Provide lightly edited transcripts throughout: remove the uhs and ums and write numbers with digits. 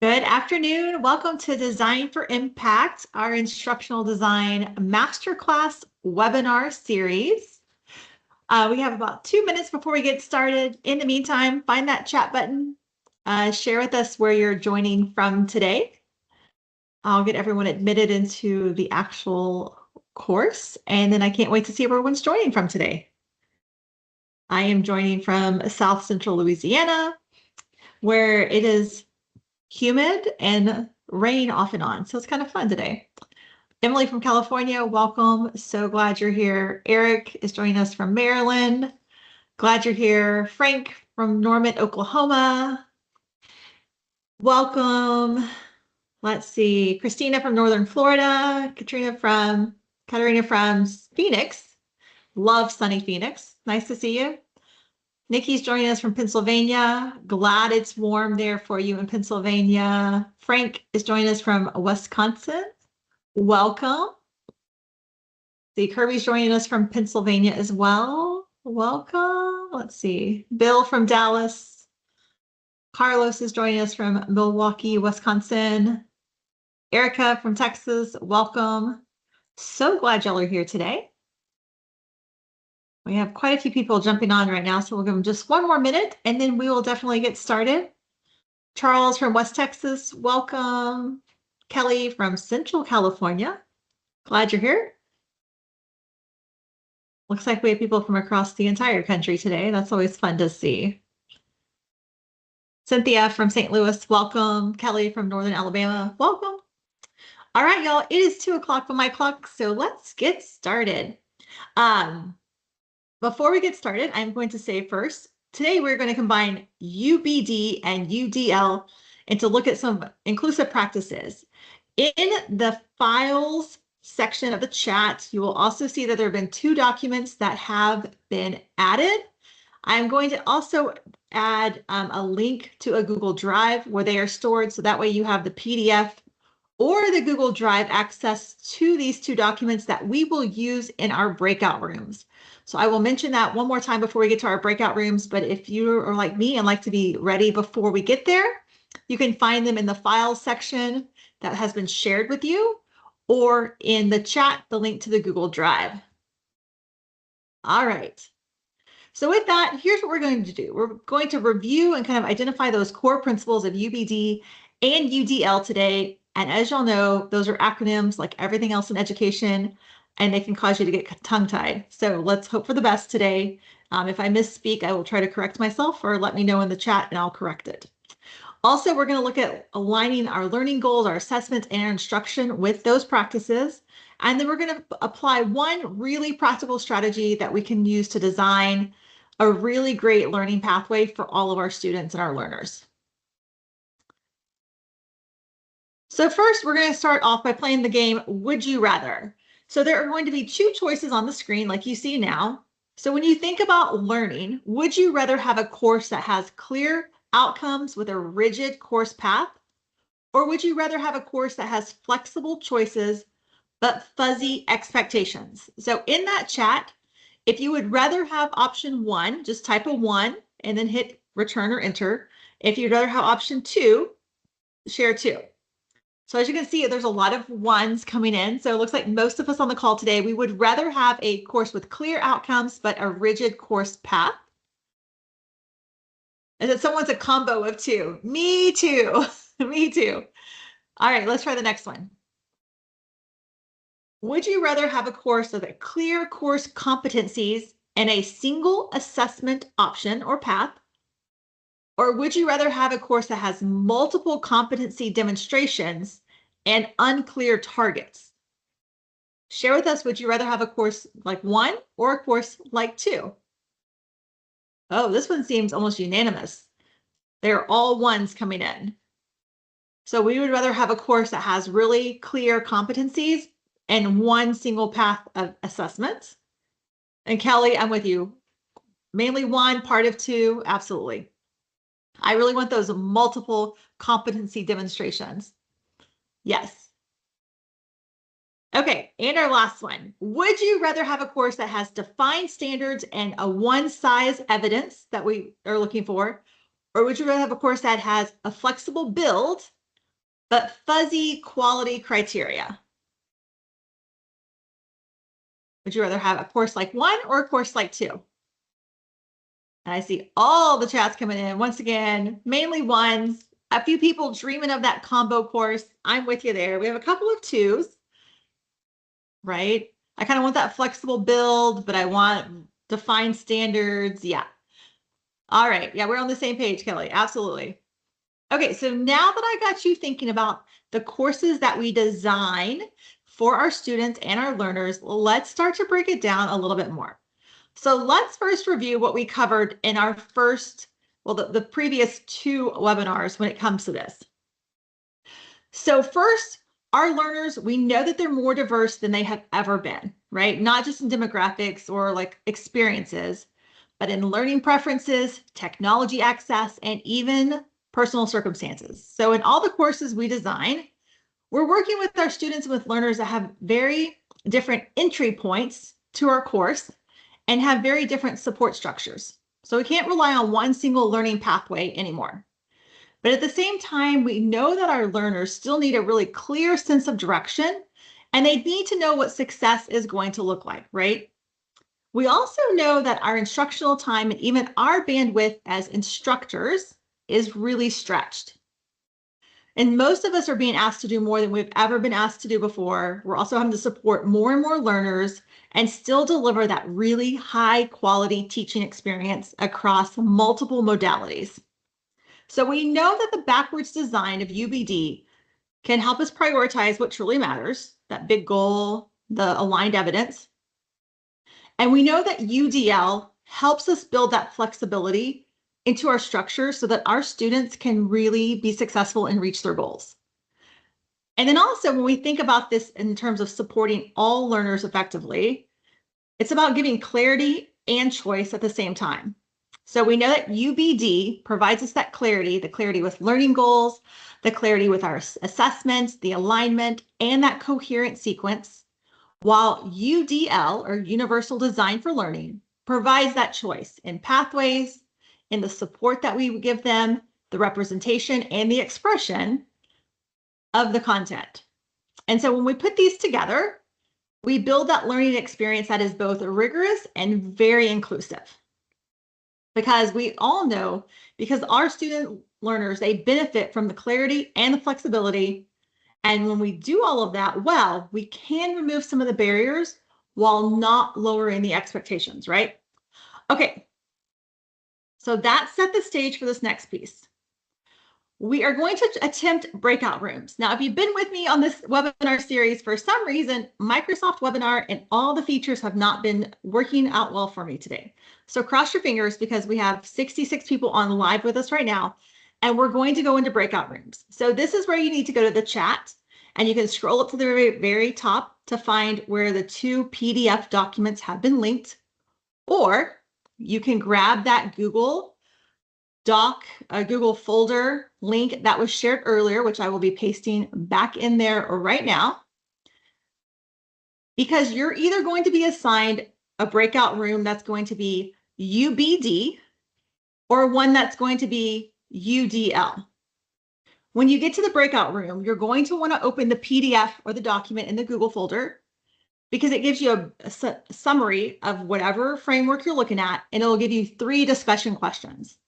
Good afternoon. Welcome to Design for Impact, our instructional design masterclass webinar series. We have about 2 minutes before we get started. In the meantime, find that chat button. Share with us where you're joining from today. I'll get everyone admitted into the actual course, and then I can't wait to see where everyone's joining from today. I am joining from South Central Louisiana, where it is humid and rain off and on. So it's kind of fun today. Emily from California, welcome. So glad you're here. Eric is joining us from Maryland. Glad you're here. Frank from Norman, Oklahoma. Welcome. Let's see. Christina from Northern Florida. Katrina from Phoenix. Love sunny Phoenix. Nice to see you. Nikki's joining us from Pennsylvania. Glad it's warm there for you in Pennsylvania. Frank is joining us from Wisconsin. Welcome. See, Kirby's joining us from Pennsylvania as well. Welcome. Let's see. Bill from Dallas. Carlos is joining us from Milwaukee, Wisconsin. Erica from Texas. Welcome. So glad y'all are here today. We have quite a few people jumping on right now, so we'll give them just one more minute, and then we will definitely get started. Charles from West Texas, welcome. Kelly from Central California, glad you're here. Looks like we have people from across the entire country today. That's always fun to see. Cynthia from St. Louis, welcome. Kelly from Northern Alabama, welcome. All right, y'all, it is 2 o'clock on my clock, so let's get started. Before we get started, I'm going to say first, today we're going to combine UbD and UDL and to look at some inclusive practices. In the files section of the chat, you will also see that there have been 2 documents that have been added. I'm going to also add a link to a Google Drive where they are stored, so that way you have the PDF or the Google Drive access to these 2 documents that we will use in our breakout rooms. So I will mention that one more time before we get to our breakout rooms, but if you are like me and like to be ready before we get there, you can find them in the files section that has been shared with you, or in the chat, the link to the Google Drive. All right. So with that, here's what we're going to do. We're going to review and kind of identify those core principles of UbD and UDL today. And as y'all know, those are acronyms like everything else in education, and they can cause you to get tongue-tied. So let's hope for the best today. If I misspeak, I will try to correct myself, or let me know in the chat and I'll correct it. Also, we're going to look at aligning our learning goals, our assessment, and our instruction with those practices. And then we're going to apply one really practical strategy that we can use to design a really great learning pathway for all of our students and our learners. So first, we're going to start off by playing the game, Would You Rather? So there are going to be 2 choices on the screen like you see now. So when you think about learning, would you rather have a course that has clear outcomes with a rigid course path? Or would you rather have a course that has flexible choices but fuzzy expectations? So in that chat, if you would rather have option 1, just type a 1 and then hit return or enter. If you'd rather have option 2, share 2. So as you can see, there's a lot of 1s coming in. So it looks like most of us on the call today, we would rather have a course with clear outcomes, but a rigid course path. And then someone's a combo of 2. Me too. Me too. All right, let's try the next one. Would you rather have a course with a clear course competencies and a single assessment option or path? Or would you rather have a course that has multiple competency demonstrations and unclear targets? Share with us, would you rather have a course like 1 or a course like 2? Oh, this one seems almost unanimous. They're all 1s coming in. So we would rather have a course that has really clear competencies and 1 single path of assessment. And Kelly, I'm with you. Mainly 1, part of 2, absolutely. I really want those multiple competency demonstrations. Yes. Okay, and our last one. Would you rather have a course that has defined standards and a one-size evidence that we are looking for? Or would you rather have a course that has a flexible build but fuzzy quality criteria. Would you rather have a course like 1 or a course like 2? And I see all the chats coming in. Once again, mainly 1s, a few people dreaming of that combo course. I'm with you there. We have a couple of 2s, right? I kind of want that flexible build, but I want defined standards. Yeah. All right. Yeah, we're on the same page, Kelly. Absolutely. Okay, so now that I got you thinking about the courses that we design for our students and our learners, let's start to break it down a little bit more. So let's first review what we covered in our first, well, the previous 2 webinars when it comes to this. So first, our learners, we know that they're more diverse than they have ever been, right? Not just in demographics or like experiences, but in learning preferences, technology access, and even personal circumstances. So in all the courses we design, we're working with our students and with learners that have very different entry points to our course and have very different support structures. So we can't rely on one single learning pathway anymore. But at the same time, we know that our learners still need a really clear sense of direction, and they need to know what success is going to look like, right? We also know that our instructional time and even our bandwidth as instructors is really stretched. And most of us are being asked to do more than we've ever been asked to do before. We're also having to support more and more learners and still deliver that really high quality teaching experience across multiple modalities. So we know that the backwards design of UbD can help us prioritize what truly matters, that big goal, the aligned evidence. And we know that UDL helps us build that flexibility into our structure so that our students can really be successful and reach their goals. And then also, when we think about this in terms of supporting all learners effectively, it's about giving clarity and choice at the same time. So we know that UbD provides us that clarity, the clarity with learning goals, the clarity with our assessments, the alignment, and that coherent sequence, while UDL, or Universal Design for Learning, provides that choice in pathways, in the support that we give them, the representation, and the expression of the content. And so when we put these together, we build that learning experience that is both rigorous and very inclusive. Because we all know, because our student learners, they benefit from the clarity and the flexibility. And when we do all of that well, we can remove some of the barriers while not lowering the expectations, right? Okay, so that set the stage for this next piece. We are going to attempt breakout rooms. Now, if you've been with me on this webinar series, for some reason, Microsoft Webinar and all the features have not been working out well for me today. So cross your fingers, because we have 66 people on live with us right now, and we're going to go into breakout rooms. So this is where you need to go to the chat, and you can scroll up to the very, very top to find where the 2 PDF documents have been linked, or you can grab that Google Google folder link that was shared earlier, which I will be pasting back in there right now, because you're either going to be assigned a breakout room that's going to be UbD or one that's going to be UDL. When you get to the breakout room, you're going to want to open the PDF or the document in the Google folder, because it gives you a summary of whatever framework you're looking at, and it'll give you 3 discussion questions.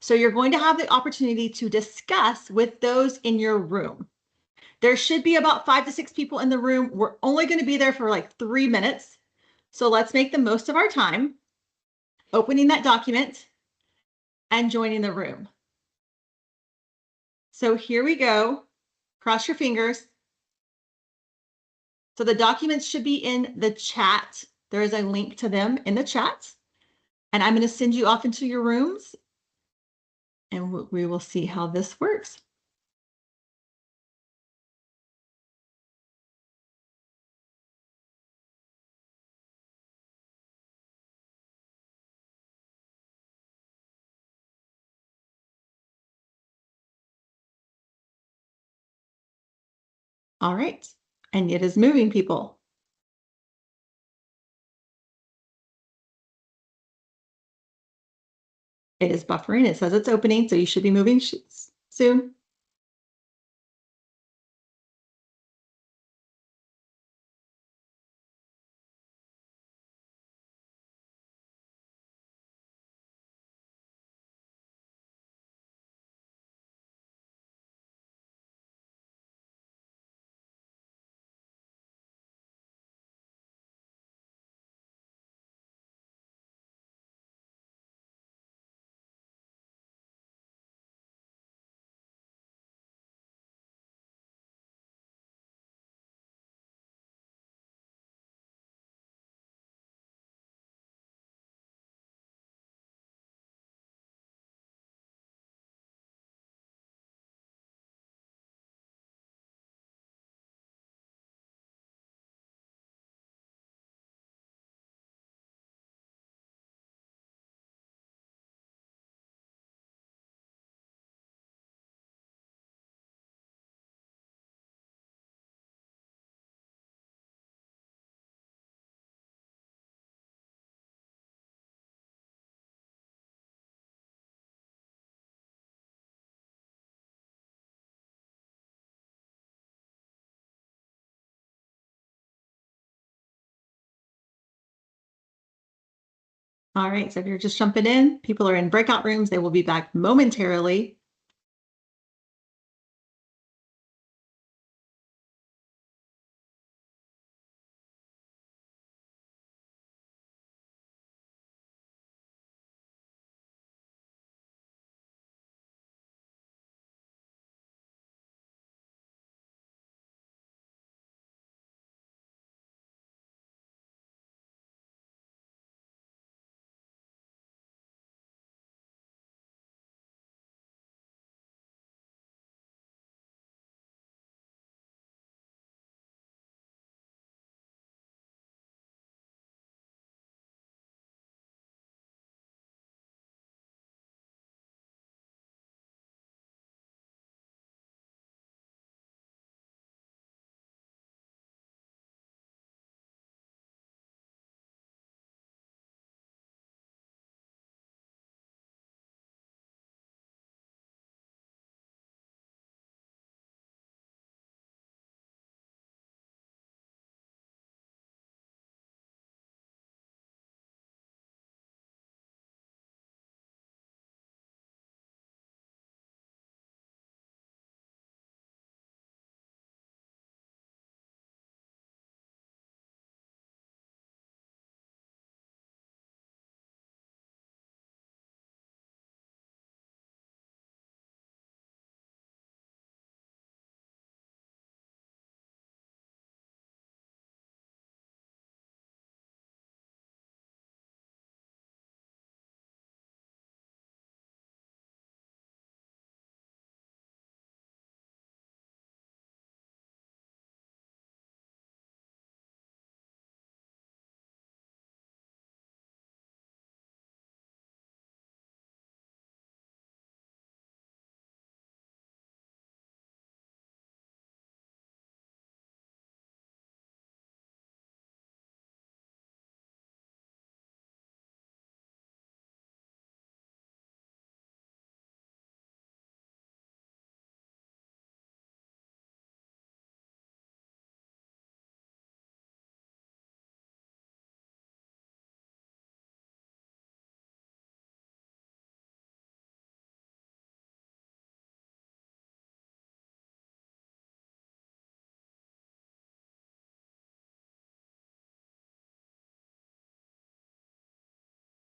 So you're going to have the opportunity to discuss with those in your room. There should be about 5 to 6 people in the room. We're only going to be there for like 3 minutes. So let's make the most of our time opening that document and joining the room. So here we go. Cross your fingers. So the documents should be in the chat. There is a link to them in the chat. And I'm going to send you off into your rooms, and we will see how this works. All right. And it is moving, people. It is buffering. It says it's opening, so you should be moving soon. All right, so if you're just jumping in, people are in breakout rooms. They will be back momentarily.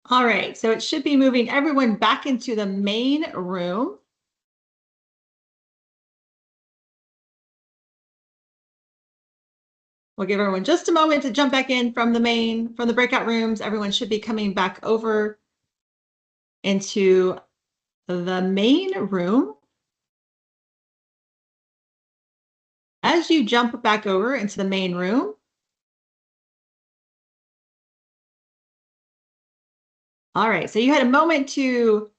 All right, so it should be moving everyone back into the main room. We'll give everyone just a moment to jump back in from the breakout rooms. Everyone should be coming back over into the main room. As you jump back over into the main room, all right, so you had a moment to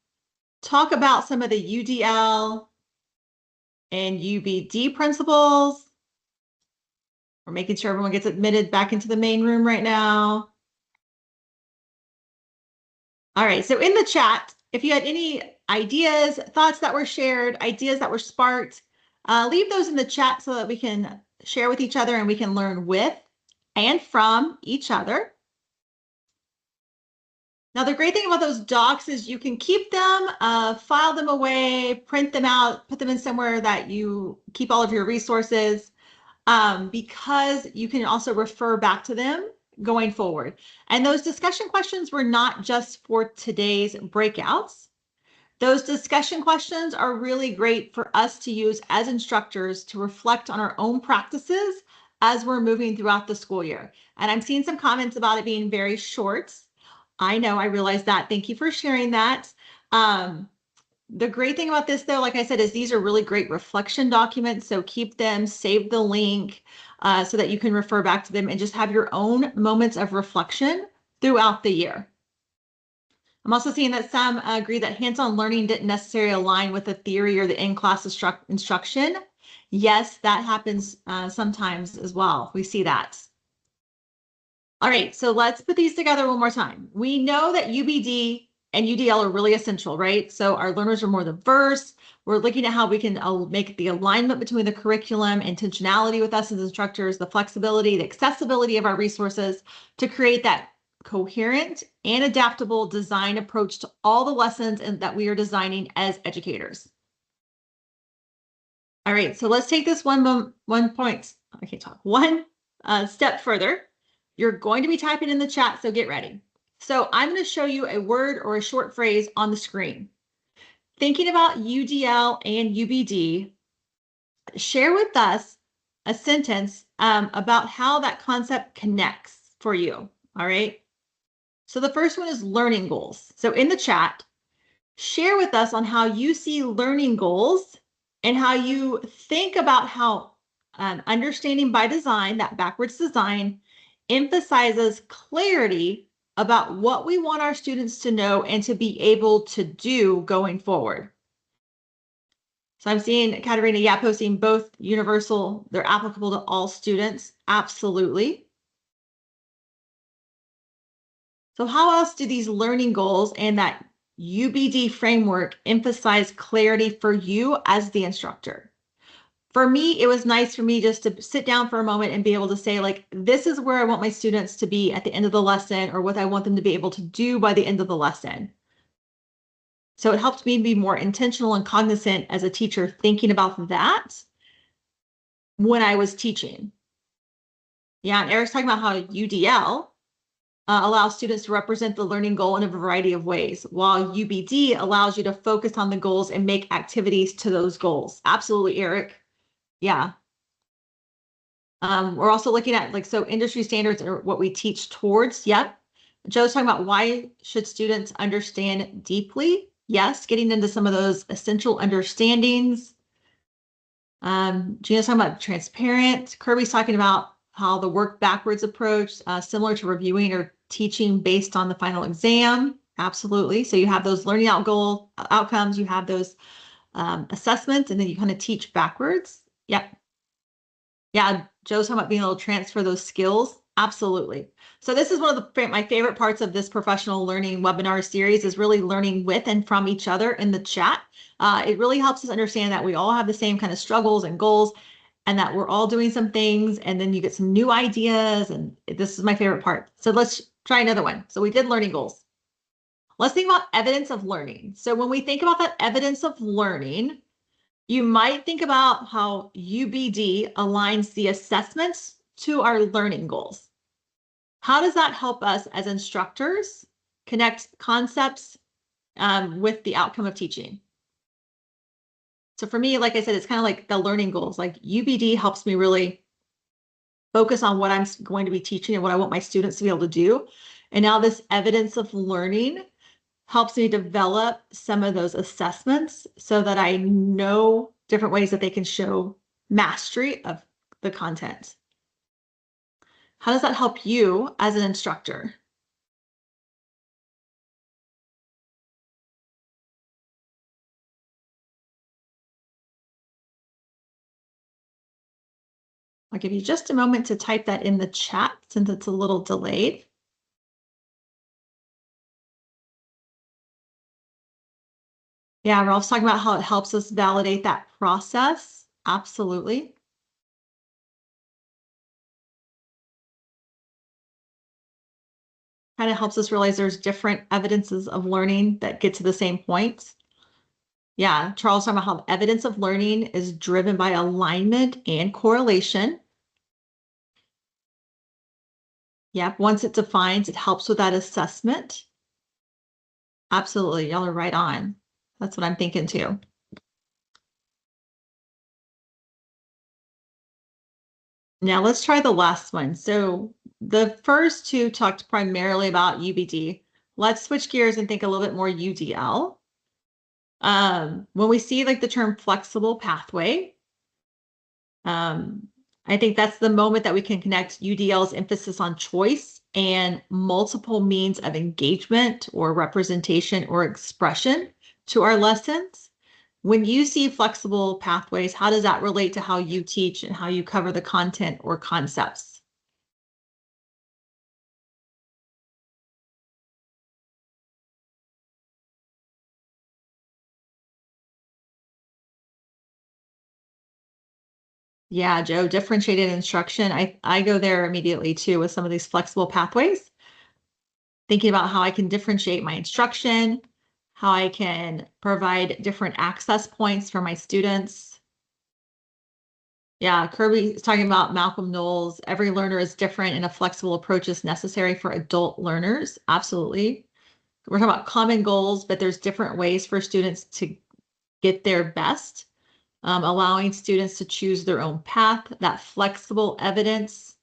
talk about some of the UDL and UbD principles. We're making sure everyone gets admitted back into the main room right now. All right, so in the chat, if you had any ideas, thoughts that were shared, ideas that were sparked, leave those in the chat so that we can share with each other and we can learn with and from each other. Now, the great thing about those docs is you can keep them, file them away, print them out, put them in somewhere that you keep all of your resources, because you can also refer back to them going forward. And those discussion questions were not just for today's breakouts. Those discussion questions are really great for us to use as instructors to reflect on our own practices as we're moving throughout the school year. And I'm seeing some comments about it being very short. I know, I realize that. Thank you for sharing that. The great thing about this, though, like I said, is these are really great reflection documents. So keep them, save the link so that you can refer back to them and just have your own moments of reflection throughout the year. I'm also seeing that some agree that hands-on learning didn't necessarily align with the theory or the in-class instruction. Yes, that happens sometimes as well. We see that. All right, so let's put these together one more time. We know that UbD and UDL are really essential, right? So our learners are more diverse. We're looking at how we can make the alignment between the curriculum, intentionality with us as instructors, the flexibility, the accessibility of our resources to create that coherent, and adaptable design approach to all the lessons that we are designing as educators. All right, so let's take this one step further. You're going to be typing in the chat, so get ready. So I'm going to show you a word or a short phrase on the screen. Thinking about UDL and UbD, share with us a sentence about how that concept connects for you. All right. So the first one is learning goals. So in the chat, share with us on how you see learning goals and how you think about how understanding by design, that backwards design, emphasizes clarity about what we want our students to know and to be able to do going forward. So I'm seeing Katerina, posting both universal, they're applicable to all students. Absolutely. So how else do these learning goals and that UbD framework emphasize clarity for you as the instructor? For me, it was nice for me just to sit down for a moment and be able to say, like, this is where I want my students to be at the end of the lesson, or what I want them to be able to do by the end of the lesson. So it helped me be more intentional and cognizant as a teacher, thinking about that when I was teaching. Yeah, and Eric's talking about how UDL allows students to represent the learning goal in a variety of ways, while UbD allows you to focus on the goals and make activities to those goals. Absolutely, Eric. Yeah. We're also looking at so industry standards are what we teach towards. Yep. Joe's talking about why should students understand deeply? Yes, getting into some of those essential understandings. Gina's talking about transparent. Kirby's talking about how the work backwards approach, similar to reviewing or teaching based on the final exam. Absolutely. So you have those learning outcomes, you have those assessments, and then you kind of teach backwards. Yep. Yeah, Joe's talking about being able to transfer those skills. Absolutely. So this is one of my favorite parts of this professional learning webinar series, is really learning with and from each other in the chat. It really helps us understand that we all have the same kind of struggles and goals, and that we're all doing some things, and then you get some new ideas, and this is my favorite part. So let's try another one. So we did learning goals. Let's think about evidence of learning. So when we think about that evidence of learning, you might think about how UbD aligns the assessments to our learning goals. How does that help us as instructors connect concepts with the outcome of teaching? So for me, like I said, it's kind of like the learning goals. Like UbD helps me really focus on what I'm going to be teaching and what I want my students to be able to do. And now this evidence of learning helps me develop some of those assessments so that I know different ways that they can show mastery of the content. How does that help you as an instructor? I'll give you just a moment to type that in the chat since it's a little delayed. Yeah, Ralph's talking about how it helps us validate that process. Absolutely. Kind of helps us realize there's different evidences of learning that get to the same points. Yeah, Charles talking about how evidence of learning is driven by alignment and correlation. Yep, once it defines, it helps with that assessment. Absolutely, y'all are right on. That's what I'm thinking too. Now let's try the last one. So the first two talked primarily about UbD. Let's switch gears and think a little bit more UDL. When we see the term flexible pathway, I think that's the moment that we can connect UDL's emphasis on choice and multiple means of engagement or representation or expression to our lessons. When you see flexible pathways, how does that relate to how you teach and how you cover the content or concepts? Yeah, Joe, differentiated instruction. I go there immediately too with some of these flexible pathways. thinking about how I can differentiate my instruction, how I can provide different access points for my students. Yeah, Kirby is talking about Malcolm Knowles. Every learner is different and a flexible approach is necessary for adult learners. Absolutely. We're talking about common goals, but there's different ways for students to get their best, allowing students to choose their own path, that flexible evidence.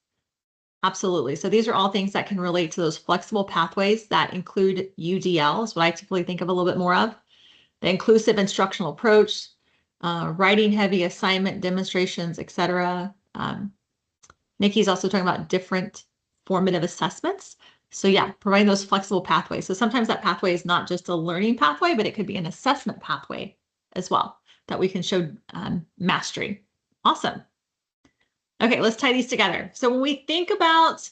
Absolutely. So these are all things that can relate to those flexible pathways that include UDL, is what I typically think of a little bit more of. The inclusive instructional approach, writing heavy assignment demonstrations, etc. Nikki's also talking about different formative assessments. So yeah, providing those flexible pathways. So sometimes that pathway is not just a learning pathway, but it could be an assessment pathway as well that we can show mastery. Awesome. Okay, let's tie these together. So when we think about,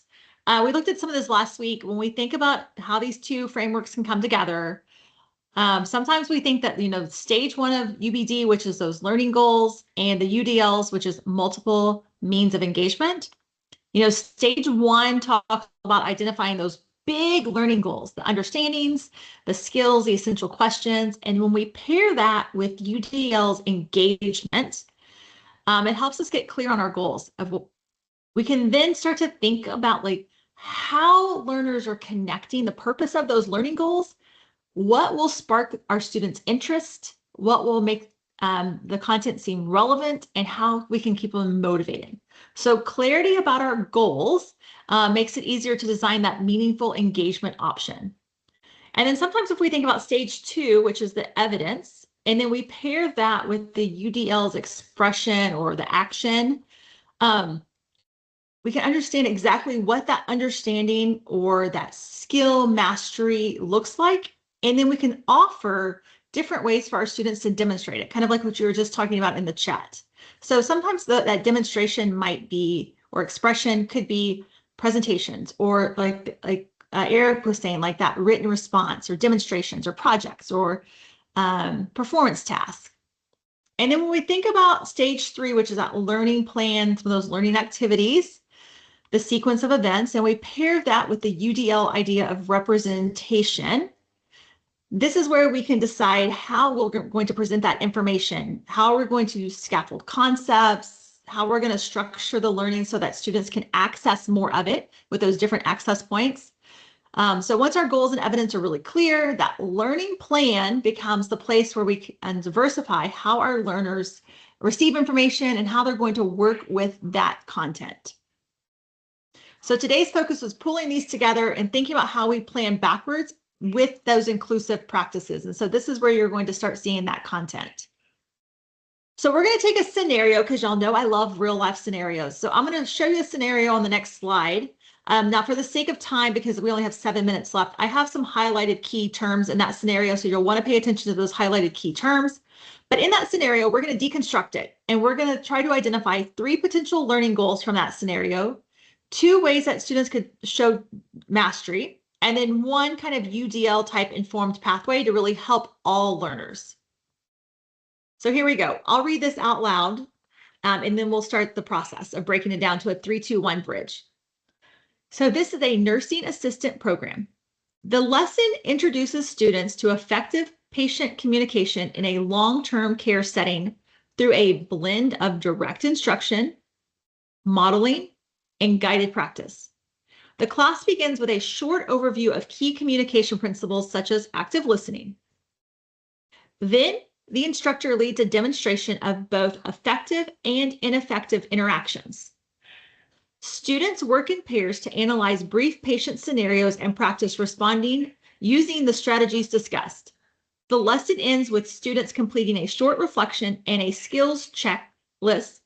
we looked at some of this last week, when we think about how these two frameworks can come together, sometimes we think that, stage one of UbD, which is those learning goals, and the UDLs, which is multiple means of engagement. Stage one talks about identifying those big learning goals, the understandings, the skills, the essential questions. And when we pair that with UDL's engagement, it helps us get clear on our goals of what we can then start to think about, like, how learners are connecting the purpose of those learning goals, what will spark our students' interest, what will make the content seem relevant, and how we can keep them motivated. So clarity about our goals makes it easier to design that meaningful engagement option. And then sometimes if we think about stage two, which is the evidence, and then we pair that with the UDL's expression or the action, we can understand exactly what that understanding or that skill mastery looks like. And then we can offer different ways for our students to demonstrate it, kind of like what you were just talking about in the chat. So sometimes that demonstration might be, or expression could be presentations, or like Eric was saying, like that written response or demonstrations or projects or performance tasks. And then when we think about stage three, which is that learning plan, some of those learning activities, the sequence of events, and we pair that with the UDL idea of representation. This is where we can decide how we're going to present that information, how we're going to scaffold concepts, how we're going to structure the learning so that students can access more of it with those different access points. So once our goals and evidence are really clear, that learning plan becomes the place where we can diversify how our learners receive information and how they're going to work with that content. So today's focus was pulling these together and thinking about how we plan backwards with those inclusive practices. And so this is where you're going to start seeing that content. So we're going to take a scenario, because y'all know I love real life scenarios. So I'm going to show you a scenario on the next slide. Now, for the sake of time, because we only have 7 minutes left, I have some highlighted key terms in that scenario. So you'll want to pay attention to those highlighted key terms. But in that scenario, we're going to deconstruct it. And we're going to try to identify 3 potential learning goals from that scenario, 2 ways that students could show mastery, and then 1 kind of UDL type informed pathway to really help all learners. So here we go. I'll read this out loud, and then we'll start the process of breaking it down to a 3-2-1 bridge. So this is a nursing assistant program. The lesson introduces students to effective patient communication in a long-term care setting through a blend of direct instruction, modeling, and guided practice. The class begins with a short overview of key communication principles such as active listening. Then the instructor leads a demonstration of both effective and ineffective interactions. Students work in pairs to analyze brief patient scenarios and practice responding using the strategies discussed. The lesson ends with students completing a short reflection and a skills checklist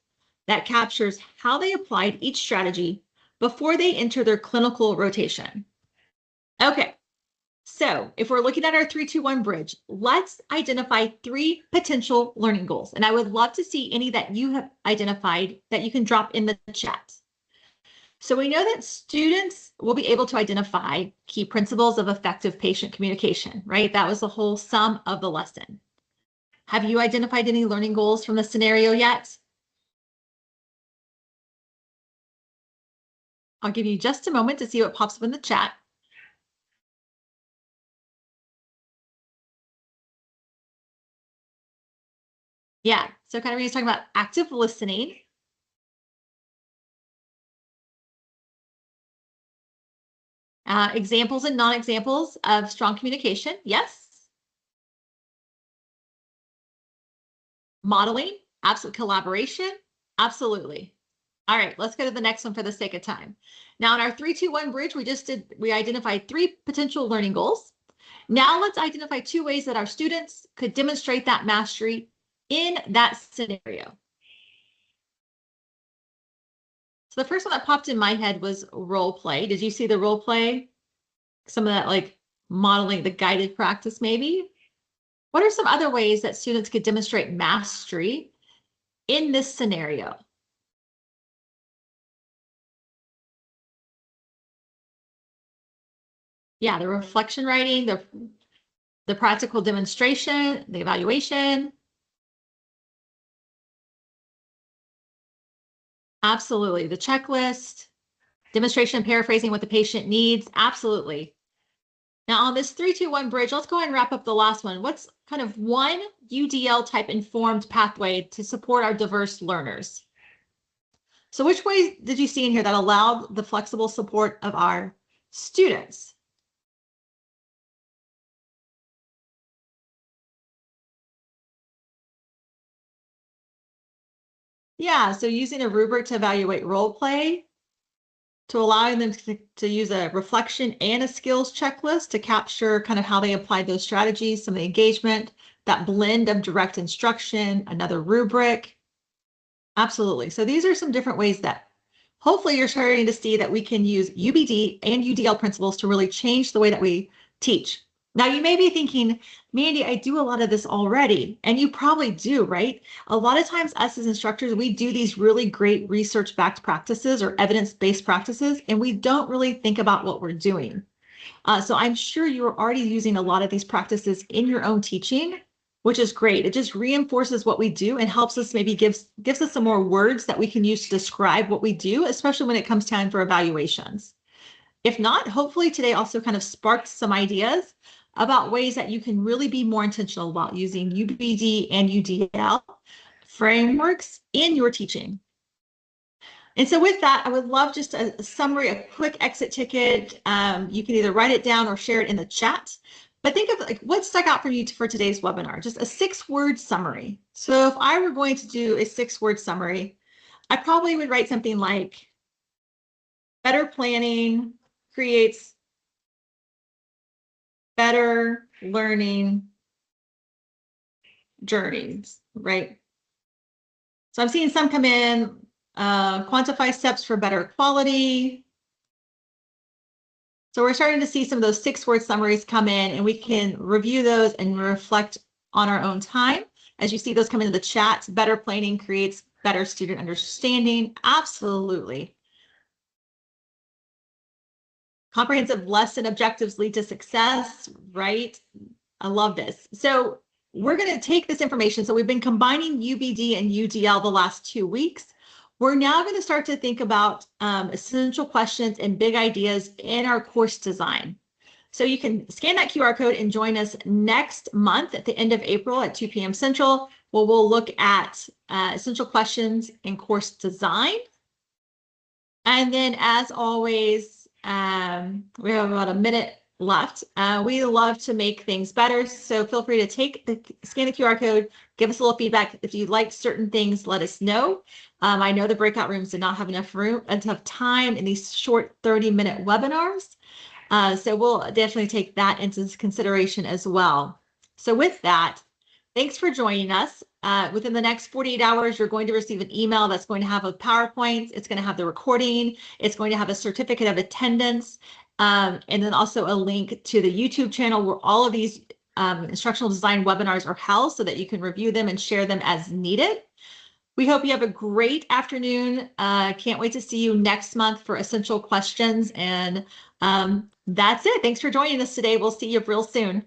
that captures how they applied each strategy before they enter their clinical rotation. Okay, so if we're looking at our 3-2-1 bridge, let's identify 3 potential learning goals. And I would love to see any that you have identified that you can drop in the chat. So we know that students will be able to identify key principles of effective patient communication, right? That was the whole sum of the lesson. Have you identified any learning goals from the scenario yet? I'll give you just a moment to see what pops up in the chat. Yeah, so kind of when he's talking about active listening. Examples and non-examples of strong communication. Yes. Modeling. Absolute collaboration. Absolutely. All right, let's go to the next one for the sake of time. Now in our 3-2-1 bridge, we identified 3 potential learning goals. Now let's identify 2 ways that our students could demonstrate that mastery in that scenario. So the first one that popped in my head was role play. Did you see the role play? Some of that like modeling, the guided practice maybe? What are some other ways that students could demonstrate mastery in this scenario? Yeah, the reflection writing, the practical demonstration, the evaluation. Absolutely. The checklist, demonstration, paraphrasing what the patient needs. Absolutely. Now on this 3-2-1 bridge, let's go ahead and wrap up the last one. What's kind of one UDL type informed pathway to support our diverse learners? So which ways did you see in here that allowed the flexible support of our students? Yeah, so using a rubric to evaluate role play, to allowing them to use a reflection and a skills checklist to capture kind of how they applied those strategies, some of the engagement, that blend of direct instruction, another rubric. Absolutely. So these are some different ways that hopefully you're starting to see that we can use UBD and UDL principles to really change the way that we teach. Now, you may be thinking, Mandy, I do a lot of this already. And you probably do, right? A lot of times, us as instructors, we do these really great research backed practices or evidence based practices, and we don't really think about what we're doing. So I'm sure you're already using a lot of these practices in your own teaching, which is great. It just reinforces what we do and helps us maybe gives us some more words that we can use to describe what we do, especially when it comes time for evaluations. If not, hopefully today also kind of sparked some ideas about ways that you can really be more intentional about using UBD and UDL frameworks in your teaching. And so with that, I would love just a summary, a quick exit ticket. You can either write it down or share it in the chat. But think of like what stuck out for you for today's webinar, just a 6-word summary. So if I were going to do a 6-word summary, I probably would write something like better planning creates better learning journeys, right? So I'm seeing some come in, quantify steps for better quality. So we're starting to see some of those 6-word summaries come in, and we can review those and reflect on our own time. As you see those come into the chat, better planning creates better student understanding. Absolutely. Comprehensive lesson objectives lead to success, right? I love this. So we're going to take this information. So we've been combining UBD and UDL the last 2 weeks. We're now going to start to think about essential questions and big ideas in our course design. So you can scan that QR code and join us next month at the end of April at 2 p.m. Central, where we'll look at essential questions in course design. And then as always, we have about a minute left. We love to make things better. So feel free to scan the QR code, give us a little feedback. If you like certain things, let us know. I know the breakout rooms did not have enough time in these short 30-minute webinars. So we'll definitely take that into consideration as well. So with that, thanks for joining us. Within the next 48 hours, you're going to receive an email that's going to have a PowerPoint. It's going to have the recording. It's going to have a certificate of attendance, and then also a link to the YouTube channel where all of these instructional design webinars are held so that you can review them and share them as needed. We hope you have a great afternoon. Can't wait to see you next month for essential questions. And that's it. Thanks for joining us today. We'll see you real soon.